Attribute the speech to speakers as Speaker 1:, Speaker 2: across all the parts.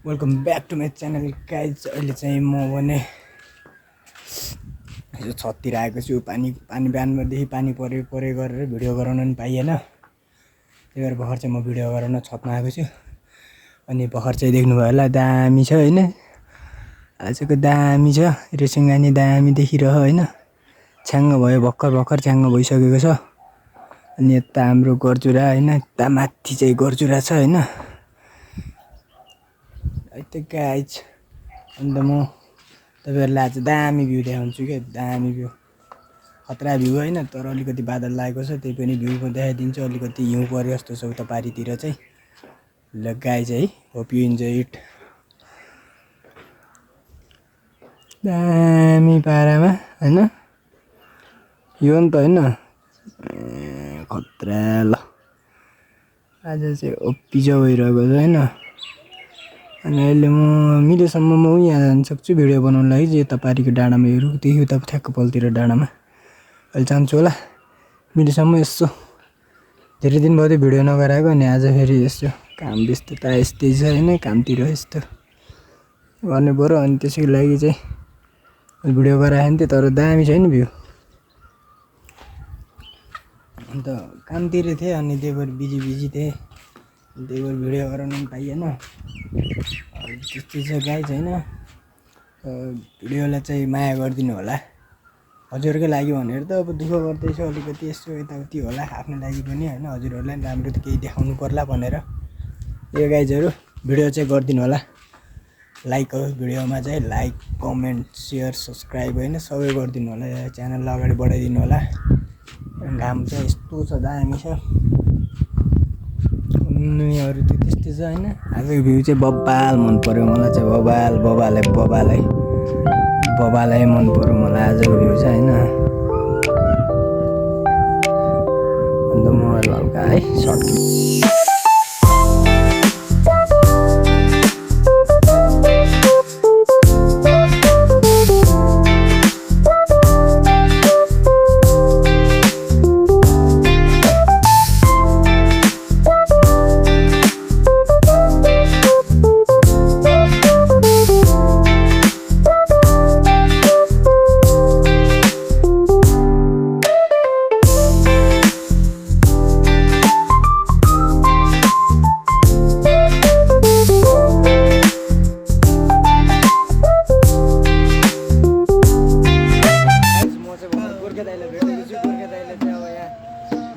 Speaker 1: Welcome back to my channel guys. अहिले चाहिँ म भने यो छततिर आएको छु। पानी बिहानदेखि पानी परे गरेर भिडियो गराउन पनि पाइएन। त्यही भएर भर्खर चाहिँ म भिडियो गराउन छतमा आएको छु। अनि भर्खर चाहिँ देख्नुभयो होला दामी छ होइन, आजको दामी छ। रेसिङगानी दामी देखिरह होइन, छ्याङ्ग भयो, भर्खर छ्याङ्ग भइसकेको छ। अनि यता हाम्रो गर्जुरा होइन, यता माथि चाहिँ गर्जुरा छ होइन। यता गाइज अन्त म तपाईहरुलाई आज दामी भ्यू देखाउँछु के, दामी भ्यू, खतरा भ्यू होइन। तर अलिकति बादल लागेको छ, त्यही पनि भ्यू म देखाइदिन्छु। अलिकति हिउँ परे जस्तो छ उता पारीतिर चाहिँ। ल गाइज है, होप यु इन्जोय इट। दामी पारामा होइन, यो नि त होइन खतरा। ल आज चाहिँ ओपिजो भइरहेको छ होइन। अनि अहिले म मिलेसम्म म यहाँ जान सक्छु भिडियो बनाउन लागि चाहिँ। यता पारीको डाँडामा हेरौँ, त्यही उता ठ्याक्क पल्तिर डाँडामा अहिले जान्छु होला। मिलेसम्म यसो धेरै दिन भयो भिडियो नगराएको, अनि आज फेरि यसो काम व्यस्तता यस्तै छ होइन, कामतिर यस्तो गर्नु पऱ्यो। अनि त्यसैको लागि चाहिँ भिडियो गराएँ नि, तर दामी छैन भ्यू। अन्त कामतिर थिएँ अनि त्यही भएर बिजी थिएँ, त्यही भएर भिडियो गराउन पनि पाइएन। त्यस्तै छ गाइज होइन। भिडियोलाई चाहिँ माया गरिदिनु होला, हजुरकै लागि भनेर त अब दुःख गर्दैछु अलिकति यसो यताउति होला, आफ्नो लागि पनि होइन। हजुरहरूलाई पनि राम्रो त केही देखाउनु पर्ला भनेर। यो गाइजहरू भिडियो चाहिँ गरिदिनु होला, लाइक हो भिडियोमा चाहिँ लाइक, कमेन्ट, सेयर, सब्सक्राइब होइन सबै गरिदिनु होला। च्यानललाई अगाडि बढाइदिनु होला। घाम चाहिँ यस्तो छ, दामी छ। अरू त त्यस्तै छ होइन। आजको भ्यू चाहिँ बबाल मन पऱ्यो मलाई चाहिँ, बबालै मन पऱ्यो मलाई आजको भ्यू चाहिँ होइन। अन्त म हल्का है सर्ट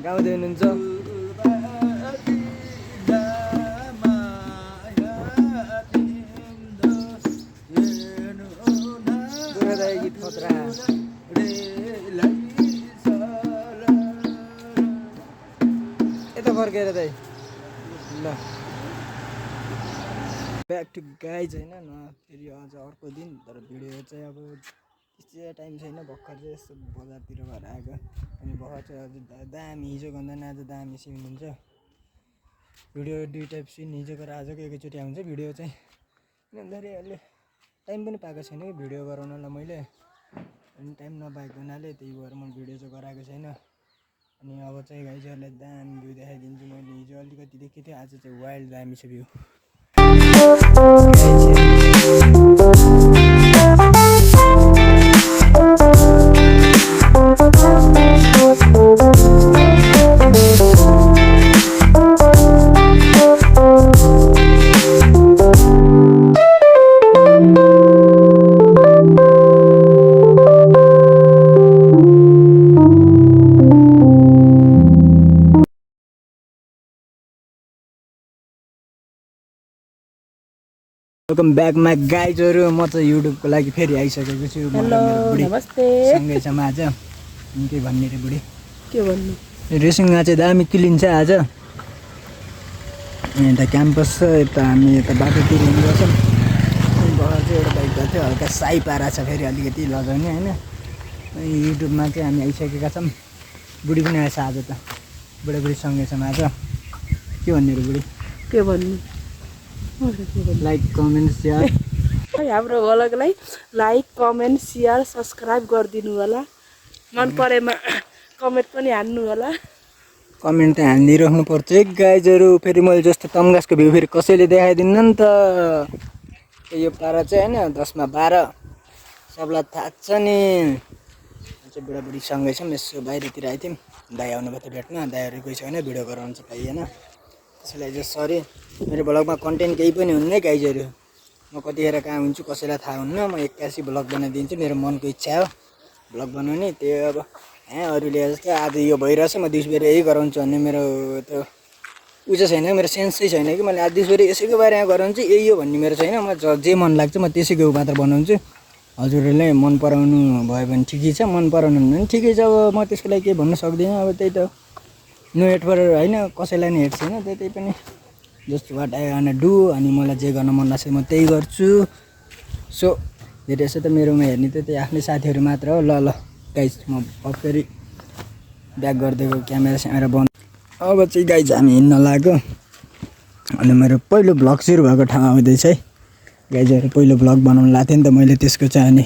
Speaker 1: गाउँदै हुनुहुन्छ। गीत खतरा यता फर्केर दाइ। ल ब्याक टु गाइज होइन न, फेरि अझ अर्को दिन। तर भिडियो चाहिँ अब त्यस्तै टाइम छैन, भर्खर चाहिँ यस्तो बजारतिर भएर आएको। अनि भर्खर चाहिँ अझ दामी, हिजोभन्दा नि आज दामी सिन हुन्छ भिडियो। दुई टाइप सिन, हिजोको र आजको एकैचोटि आउँछ भिडियो चाहिँ। किन भन्दाखेरि अहिले टाइम पनि पाएको छैन कि भिडियो गराउनलाई मैले, अनि टाइम नपाएको हुनाले त्यही भएर म भिडियो चाहिँ गराएको छैन। अनि अब चाहिँ गाइजहरूलाई दामी भ्यू देखाइदिन्छु। मैले हिजो अलिकति देखेको थिएँ, आज चाहिँ वाइल्ड दामी छ भ्यू। वेलकम ब्याक माई गाइजहरू। म चाहिँ युट्युबको लागि फेरि आइसकेको छु। सँगै छ आज। के भन्ने रे बुढी, के भन्नु, रेसिङमा चाहिँ दामी क्लिन छ आज। यता क्याम्पस छ, यता हामी यता बाटोतिर हिँड्दैछौँ। भर्खर चाहिँ एउटा बाइक गएको थियो, हल्का साई पारा छ फेरि अलिकति लगाउने होइन। युट्युबमा चाहिँ हामी आइसकेका छौँ। बुढी पनि आएछ आज त, बुढाबुढी सँगै छौँ आज। के भन्ने रे बुढी, के भन्नु, लाइक कमेन्ट सेयर।
Speaker 2: हाम्रो भ्लगलाई लाइक कमेन्ट सेयर सब्सक्राइब गरिदिनु होला। मन परेमा कमेन्ट पनि हान्नु होला।
Speaker 1: कमेन्ट त हानिदिइराख्नु पर्छ है गाइजहरू। फेरि मैले जस्तो तम्गासको भ्यू फेरि कसैले देखाइदिन्न नि त। यो पारा चाहिँ होइन 10 मा 12 सबलाई थाहा छ नि चाहिँ बुढाबुढीसँगै छौँ यसो बाहिरतिर आएको थियौँ दाइ आउनुभएको थियो भेट्न दाइहरू गइसक्यो भने भिडियो गराउनु चाहिँ पाइएन त्यसैलाई चाहिँ सरी मेरो भ्लगमा कन्टेन्ट केही पनि हुन्न गाइजहरू म कतिखेर कहाँ हुन्छु कसैलाई थाहा हुन्न म 81 भ्लग बनाइदिन्छु मेरो मनको इच्छा हो भ्लग बनाउने त्यो अब अरूले जस्तो आज यो भइरहेछ म दिउँसो यही गराउँछु भन्ने मेरो त उ चाहिँ छैन मेरो सेन्सै छैन कि मैले आज दिउँसो यसैको बारेमा गराउँछु यही हो भन्ने मेरो छैन म जे मन लाग्छ म त्यसैको मात्र बनाउँछु हजुरहरूले मन पराउनु भयो भने ठिकै छ मन पराउनु भने ठिकै छ अब म त्यसको लागि केही भन्न सक्दिनँ अब त्यही त नो हेट फर होइन कसैलाई नि हेट छैन त्यही पनि just what I want do अनि मलाई जे गर्न मन लाग्छ म त्यही गर्छु सो धेरै जस्तो त मेरोमा हेर्ने त त्यही आफ्नै साथीहरू मात्र हो ल गाइज म फेरि ब्याक गरिदिएको क्यामेरा बन्द अब चाहिँ गाइज हामी हिँड्न लाग्यो अनि मेरो पहिलो भ्लग सुरु भएको ठाउँ आउँदैछ है गाइजहरू पहिलो भ्लग बनाउनु लाग्थेँ नि त मैले त्यसको चाहिँ अनि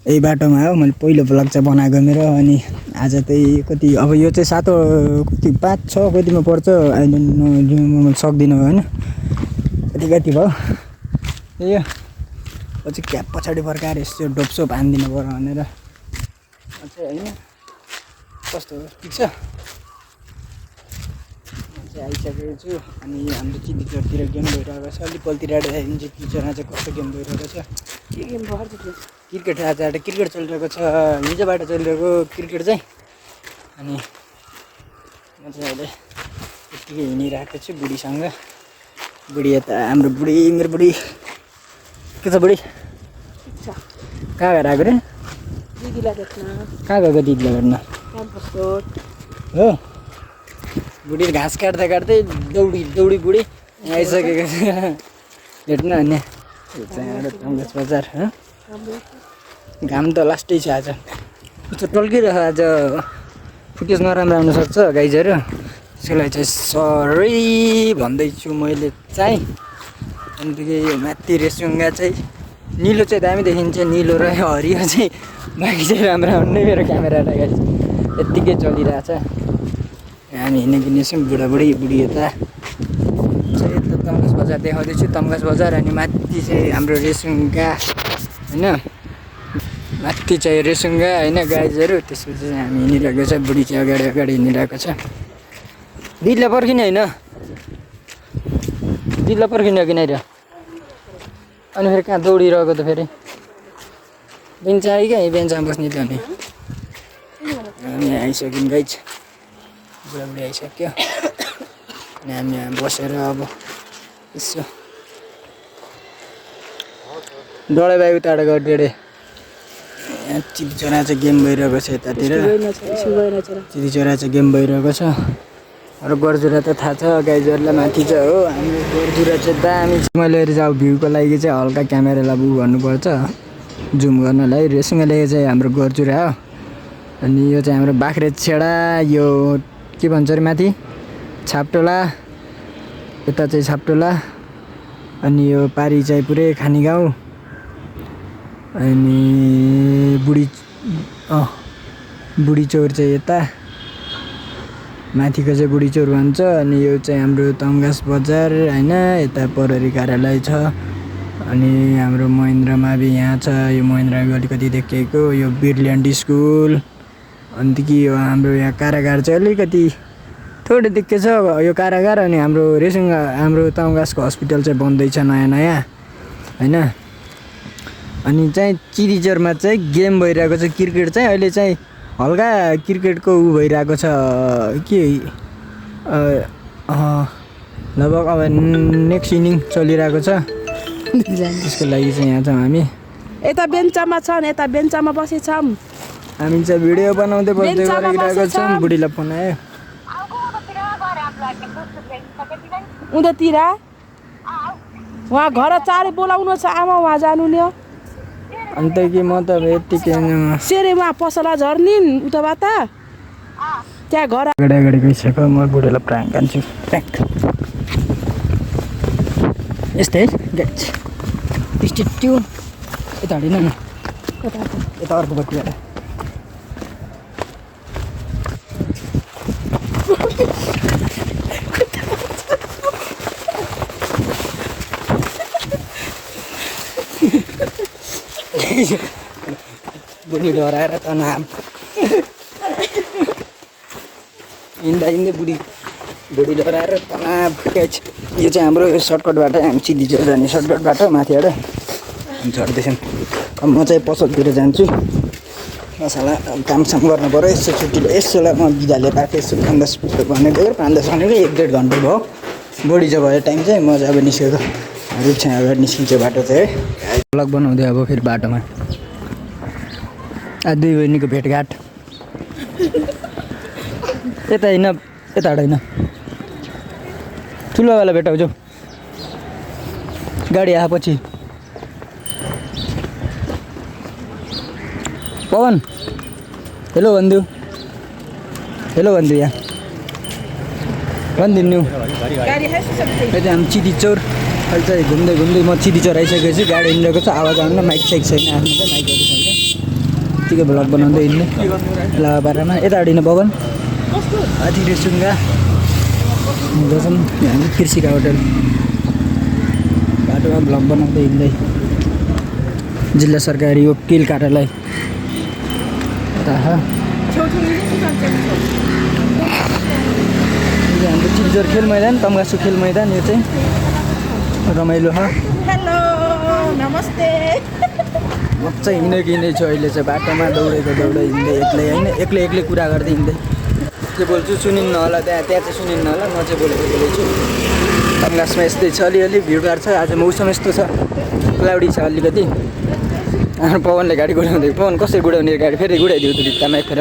Speaker 1: यही बाटोमा हो मैले पहिलो भ्लग चाहिँ बनाएको मेरो अनि आज चाहिँ कति अब यो चाहिँ 7 कति 5 6 कतिमा पर्छ अहिले म सक्दिनँ होइन कति भयो यो पछि क्याप पछाडि फर्काएर यसो डोपसोप हानिदिनु पर्यो भनेर चाहिँ होइन कस्तो ठिक छ आइसकेको छु अनि हाम्रो चिदीचोरतिर गेम भइरहेको छ अलिकतिर देखाइदिन्छु किचनमा चाहिँ कस्तो गेम भइरहेको छ
Speaker 2: के गेम भयो
Speaker 1: क्रिकेट आज क्रिकेट चलिरहेको छ हिजोबाट चलिरहेको क्रिकेट चाहिँ अनि म चाहिँ अहिले यत्तिकै हिँडिरहेको छु बुढीसँग बुढी यता हाम्रो बुढी मेरो बुढी के छ बुढी कहाँ गएर आएको रे
Speaker 2: दिदीलाई भेट्न
Speaker 1: कहाँ गएको दिदीलाई भेट्न
Speaker 2: क्याम्पस रोड
Speaker 1: हो बुढी घाँस काट्दा काट्दै दौडी बुढी आइसकेको छ भेट्न अनि तम्घास बजार घाम त लास्टै छ आज कस्तो टल्किरहेको आज फुटेज नराम्रो आउनसक्छ गाइजहरू त्यसको लागि चाहिँ सरी भन्दैछु मैले चाहिँ अन्तखेरि यो माथि रेसुङ्गा चाहिँ निलो चाहिँ दामी देखिन्छ निलो र हरियो चाहिँ बाँकी चाहिँ राम्रो आउनु मेरो क्यामेरा अगाडि यत्तिकै चलिरहेछ हामी हिँडिदिनेछौँ बुढाबुढी बुढी यता चाहिँ यता तम्घास बजार देखाउँदैछु तम्घास बजार अनि माथि चाहिँ हाम्रो रेसुङ्गा होइन माथि चाहिँ रेसुङ्गा होइन गाइजहरू त्यसपछि चाहिँ हामी हिँडिरहेको छ बुढी चाहिँ अगाडि हिँडिरहेको छ दिदीलाई पर्खिने होइन दिदीलाई पर्खिने हो कि नै र अनि फेरि कहाँ दौडिरहेको त फेरि बेन्च आयो क्या बेन्चमा बस्ने त हामी आइसक्यौँ गाइज बुढाबुढी आइसक्यो अनि हामी यहाँ बसेर अब यसो डढे बाई उताबाट गरिदिए यहाँ चिदीचोरा चाहिँ गेम भइरहेको छ यतातिर चिदीचोरा चाहिँ गेम भइरहेको छ र गर्जुरा त थाहा छ गाइजहरूलाई माथि चाहिँ हो हाम्रो गर्जुरा चाहिँ दामी छ मैले चाहिँ भ्यूको लागि चाहिँ हल्का क्यामेरालाई उ गर्नुपर्छ जुम गर्नलाई रेसुङ्गाले चाहिँ हाम्रो गर्जुरा हो अनि यो चाहिँ हाम्रो बाख्रे छेडा यो के भन्छ अरे माथि छापटोला यता चाहिँ छापटोला अनि यो पारी चाहिँ पुरै खानी गाउँ अनि बुढी चौर चाहिँ यता माथिको चाहिँ बुढी चौर भन्छ अनि यो चाहिँ हाम्रो तम्घास बजार होइन यता प्रहरी कार्यालय छ अनि हाम्रो महेन्द्र मावि यहाँ छ यो महेन्द्र मावि अलिकति देखिएको यो ब्रिलियन्ट स्कुल अन्त कि यो हाम्रो यहाँ कारागार चाहिँ अलिकति थोरै देखेको छ यो कारागार अनि हाम्रो रेसुङ्गा हाम्रो तम्घासको हस्पिटल चाहिँ बन्दैछ नयाँ नयाँ होइन अनि चाहिँ चिदीचोरमा चाहिँ गेम भइरहेको छ क्रिकेट चाहिँ अहिले चाहिँ हल्का क्रिकेटको उ भइरहेको छ के लगभग अब नेक्स्ट इनिङ चलिरहेको छ त्यसको लागि चाहिँ यहाँ छौँ हामी
Speaker 2: यता बेन्चमा छन् यता बेन्चमा बसेछौँ
Speaker 1: हामी चाहिँ भिडियो बनाउँदै बस्दै गरिरहेको छौँ बुढीलाई फोन आयो
Speaker 2: उतातिर उहाँ घर चाँडै बोलाउनु छ आमा उहाँ जानु नि
Speaker 1: अन्त कि म त यत्तिकै
Speaker 2: सेरे उहाँ पसला झर्निन् उताबाट त्यहाँ घर
Speaker 1: अगाडि गइसक्यो म बुढीलाई प्राङ्क हान्छु प्राङ्क यस्तै है गाइज स्टेट्यु यता हटिन न यता अर्को पट्टिबाट बुढी डराएर तनाव हिँड्दा हिँड्दै बुढी डराएर तनाव गाइज। यो चाहिँ हाम्रो सर्टकट बाटो हामी सिधी जाने सर्टकट बाटो माथिबाट झर्दैछौँ। अब म चाहिँ पसलतिर जान्छु मसाला कामसाम गर्नु पऱ्यो। यसो छुट्टीले यसोलाई म बिदाले पाएको यसो 5-10 मिनट भनेको 5-10 भनेको 1-1.5 घन्टा भयो बढी चाहिँ भयो टाइम चाहिँ। म चाहिँ अब निस्केको रुपछाँबाट निस्किन्छ बाटो चाहिँ है। ब्लग बनाउँदै अब फेरि बाटोमा दुई बहिनीको भेटघाट। यता होइन यताबाट होइन ठुलोवाला भेटाउँछौ गाडी आएपछि। पवन हेलो भन्दियो यहाँ भनिदिनु। यता हामी चिदी चौर अहिले चाहिँ घुम्दै म चिदी चौर आइसकेको छु। गाडी हिँडेको छ आवाज आउनु माइक साइक छैन आफ्नो त माइकहरू छैन। यतिकै भ्लग बनाउँदै हिँड्ने लाभाबारमा। यताबाट हिँड्नु पवन अति रेसुङ्गा जसम हामी कृषिका होटल बाटोमा भ्लग बनाउँदै हिँड्दै जिल्ला सरकारी वकिल कार्यालय हाम्रो चिजोर खेल मैदान तम्गासु खेल मैदान। यो चाहिँ रमाइलो छ।
Speaker 2: हेलो नमस्ते।
Speaker 1: म चाहिँ हिँडेको छु अहिले चाहिँ बाटोमा दौडेको हिँड्दै एक्लै कुरा गर्दै हिँड्दै के बोल्छु सुनिन्न होला। त्यहाँ चाहिँ सुनिन्न होला। म चाहिँ बोलेको तम्गासमा यस्तै छ अलिअलि भिडभाड छ। आज मौसम यस्तो छ क्लाउडी छ अलिकति। पवनले गाडी गुडाउँदै पवन कसरी गुडाउने गाडी फेरि गुडाइदियो त भित्तामा एक फेर